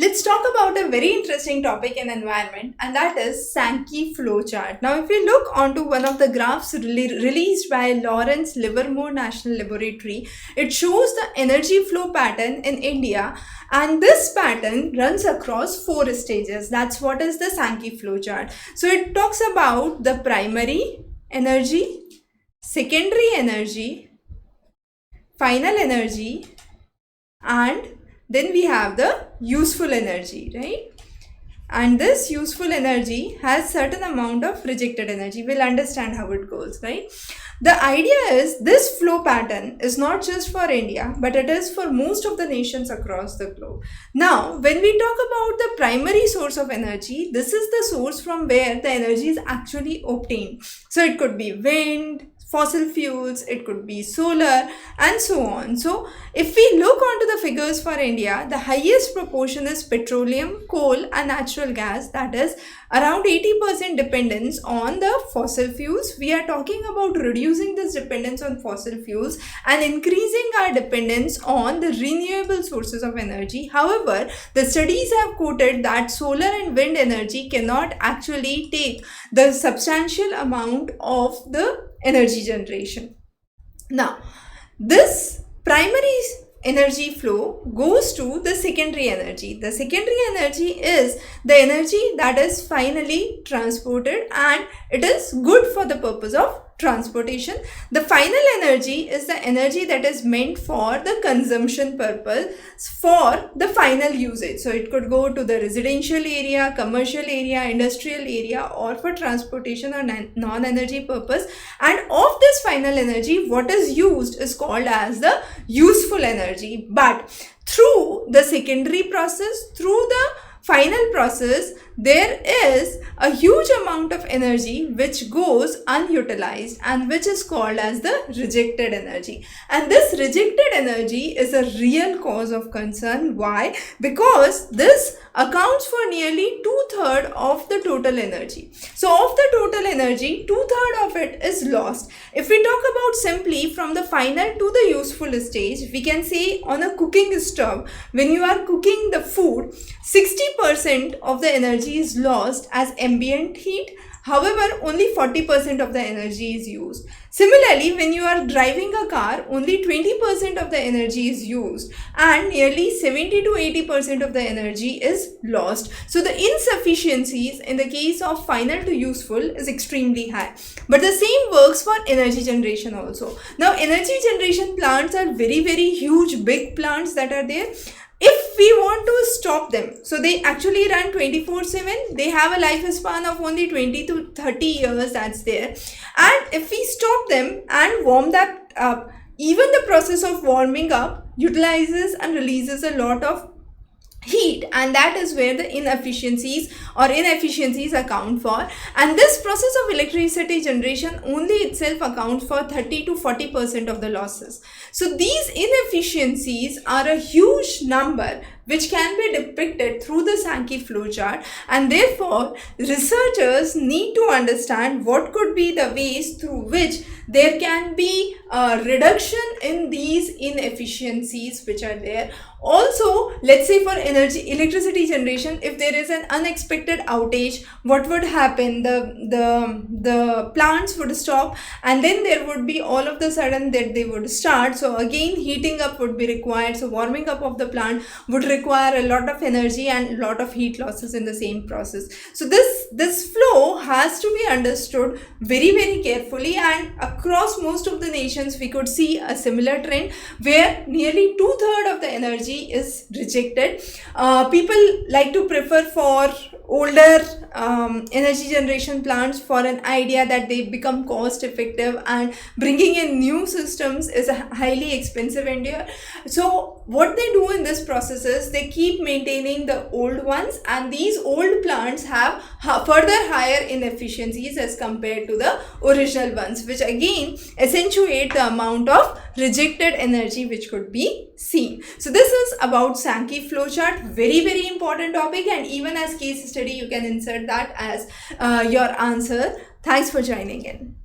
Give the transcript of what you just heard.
let's talk about a very interesting topic in environment, and that is Sankey flowchart. Now, if we look onto one of the graphs released by Lawrence Livermore National Laboratory, it shows the energy flow pattern in India, and this pattern runs across four stages. That's what is the Sankey flowchart. So it talks about the primary energy, secondary energy, final energy, and then we have the useful energy, right? And this useful energy has certain amount of rejected energy. We'll understand how it goes, right? The idea is this flow pattern is not just for India, but it is for most of the nations across the globe. Now, when we talk about the primary source of energy, this is the source from where the energy is actually obtained. So it could be wind, fossil fuels, it could be solar, and so on. So if we look onto the figures for India, the highest proportion is petroleum, coal, and natural gas, that is around 80% dependence on the fossil fuels. We are talking about reducing this dependence on fossil fuels and increasing our dependence on the renewable sources of energy. However, the studies have quoted that solar and wind energy cannot actually take the substantial amount of the energy generation. Now, this primary energy flow goes to the secondary energy. The secondary energy is the energy that is finally transported, and it is good for the purpose of transportation. The final energy is the energy that is meant for the consumption purpose for the final usage. So it could go to the residential area, commercial area, industrial area, or for transportation or non-energy purpose. And of this final energy, what is used is called as the useful energy. But through the secondary process, through the final process, there is a huge amount of energy which goes unutilized and which is called as the rejected energy. And this rejected energy is a real cause of concern. Why? Because this accounts for nearly 2/3 of the total energy. So of the total energy, 2/3 of it is lost. If we talk about simply from the final to the useful stage, we can say on a cooking stove, when you are cooking the food, 60% of the energy is lost as ambient heat. However, only 40% of the energy is used. Similarly, when you are driving a car, only 20% of the energy is used and nearly 70 to 80% of the energy is lost. So the insufficiencies in the case of final to useful is extremely high. But the same works for energy generation also. Now, energy generation plants are very, very huge, big plants that are there. If we want to stop them, so they actually run 24/7, they have a lifespan of only 20 to 30 years, that's there. And if we stop them and warm that up, even the process of warming up utilizes and releases a lot of heat, and that is where the inefficiencies account for. And this process of electricity generation only itself accounts for 30 to 40% of the losses. So these inefficiencies are a huge number which can be depicted through the Sankey flowchart, and therefore researchers need to understand what could be the ways through which there can be a reduction in these inefficiencies which are there. Also, let's say for electricity generation, if there is an unexpected outage, what would happen? The plants would stop, and then there would be all of the sudden that they would start. So again, heating up would be required. So warming up of the plant would require a lot of energy and a lot of heat losses in the same process. So this flow has to be understood very, very carefully, and across most of the nations we could see a similar trend where nearly 2/3 of the energy is rejected. People like to prefer for older energy generation plants for an idea that they become cost effective, and bringing in new systems is a highly expensive endeavor. So what they do in this process is they keep maintaining the old ones, and these old plants have further higher inefficiencies as compared to the original ones, which again accentuate the amount of rejected energy which could be seen. So this is about Sankey flowchart, very, very important topic, and even as case study you can insert that as your answer. Thanks for joining in.